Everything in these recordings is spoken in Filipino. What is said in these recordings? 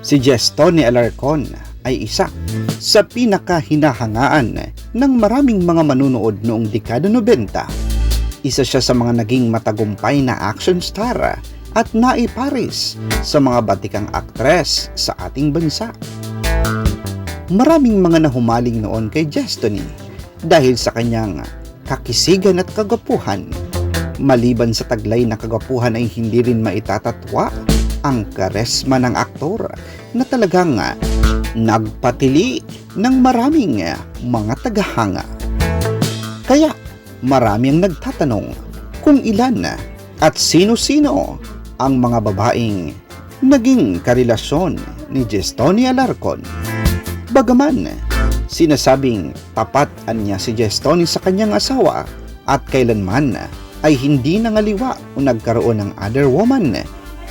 Si Gestone Alarcon ay isa sa pinakahinahangaan ng maraming mga manunood noong dekada 90. Isa siya sa mga naging matagumpay na action star at naiparis sa mga batikang aktres sa ating bansa. Maraming mga nahumaling noon kay Gestone dahil sa kanyang kakisigan at kagapuhan. Maliban sa taglay na kagapuhan ay hindi rin maitatatwa ang karesma ng aktor na talagang nagpatili ng maraming mga tagahanga. Kaya marami ang nagtatanong kung ilan at sino-sino ang mga babaeng naging karelasyon ni Gestone Alarcon. Bagaman sinasabing tapat niya si Gestone sa kanyang asawa at kailanman ay hindi nangaliwa o nagkaroon ng other woman,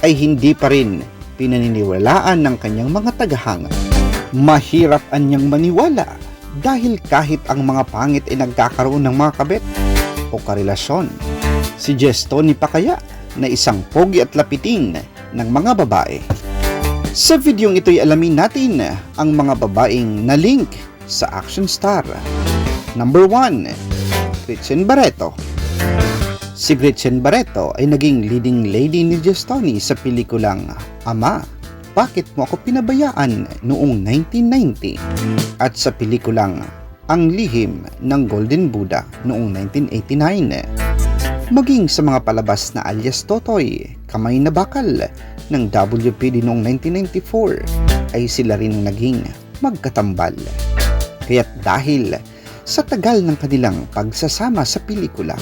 ay hindi pa rin pinaniniwalaan ng kanyang mga tagahanga. Mahirap anyang maniwala dahil kahit ang mga pangit ay nagkakaroon ng mga kabit o karelasyon, si Gestone pa kaya na isang pogi at lapitin ng mga babae. Sa videong ito'y alamin natin ang mga babaeng na link sa action star. Number 1, Gretchen Barreto. Si Gretchen Barreto ay naging leading lady ni Gestone sa pelikulang Ama, Bakit Mo Ako Pinabayaan noong 1990 at sa pelikulang Ang Lihim ng Golden Buddha noong 1989. Maging sa mga palabas na alias Totoy, Kamay na Bakal ng WPD noong 1994 ay sila rin naging magkatambal. Kaya't dahil sa tagal ng kanilang pagsasama sa pelikula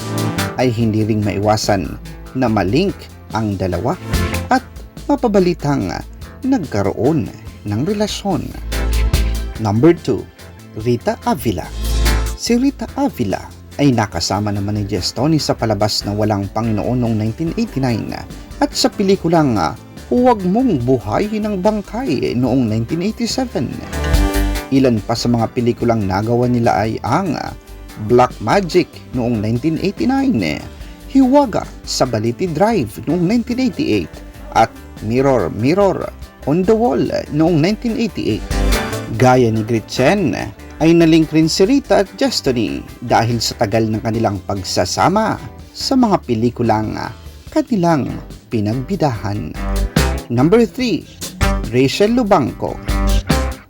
ay hindi ring maiwasan na malink ang dalawa at mapabalitang nagkaroon ng relasyon. Number 2, Rita Avila. Si Rita Avila ay nakasama naman ni Gestone sa palabas na Walang Panginoon noong 1989 at sa pelikulang Huwag Mong Buhayin ng Bangkay noong 1987. Ilan pa sa mga pelikulang nagawa nila ay ang Black Magic noong 1989, Hiwaga sa Baliti Drive noong 1988 at Mirror Mirror on the Wall noong 1988. Gaya ni Gretchen ay nalink rin si Rita at Gestone dahil sa tagal ng kanilang pagsasama sa mga pelikulang kanilang pinagbidahan. Number 3, Rachel Lubanco.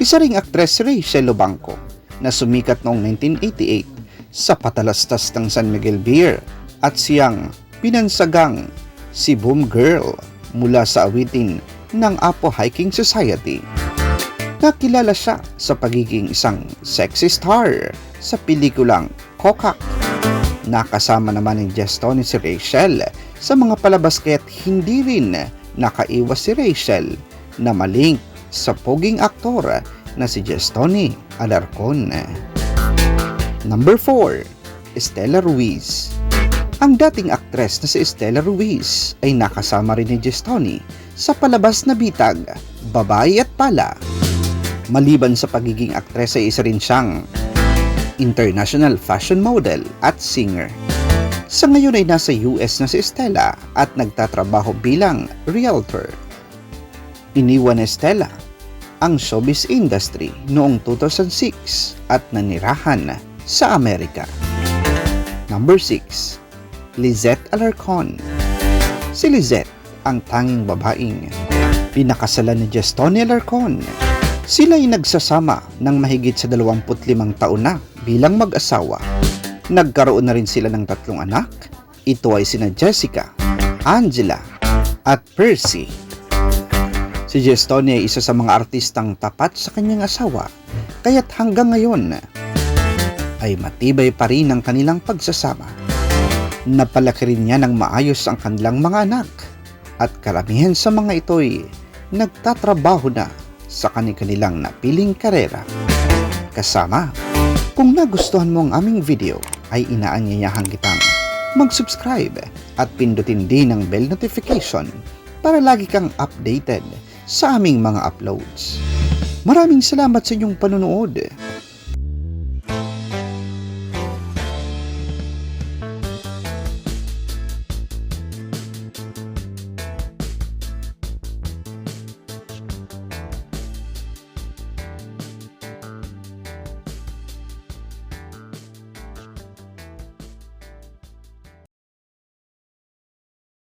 Isa ring aktres si Rachel Lubanco na sumikat noong 1988 sa Patalastas ng San Miguel Beer at siyang pinansagang si Boom Girl mula sa awitin ng Apo Hiking Society. Nakilala siya sa pagiging isang sexy star sa pelikulang Kokak. Nakasama naman ni Gestone si Rachel sa mga palabas kaya't hindi rin nakaiwas si Rachel na malink sa poging aktor na si Gestone Alarcon. Number 4, Estela Ruiz. Ang dating aktres na si Estela Ruiz ay nakasama rin ni Gestone sa palabas na bitag Babae at Pala. Maliban sa pagiging aktres ay isa rin siyang international fashion model at singer. Sa ngayon ay nasa US na si Estela at nagtatrabaho bilang realtor. Iniwan ni Estela ang showbiz industry noong 2006 at nanirahan sa Amerika. Number 6, Lizette Alarcon. Si Lizette ang tanging babaeng pinakasalan ni Gestone Alarcon. Sila ay nagsasama ng mahigit sa 25 taon na bilang mag-asawa. Nagkaroon na rin sila ng 3 anak. Ito ay sina Jessica, Angela at Percy. Si Gestone ay isa sa mga artistang tapat sa kanyang asawa, kaya't hanggang ngayon ay matibay pa rin ang kanilang pagsasama. Napalaki rin niya ng maayos ang kanilang mga anak at karamihan sa mga ito'y nagtatrabaho na sa kanilang napiling karera. Kasama, kung nagustuhan mo ang aming video ay inaanyayahan kitang mag-subscribe at pindutin din ang bell notification para lagi kang updated sa aming mga uploads. Maraming salamat sa inyong panunood.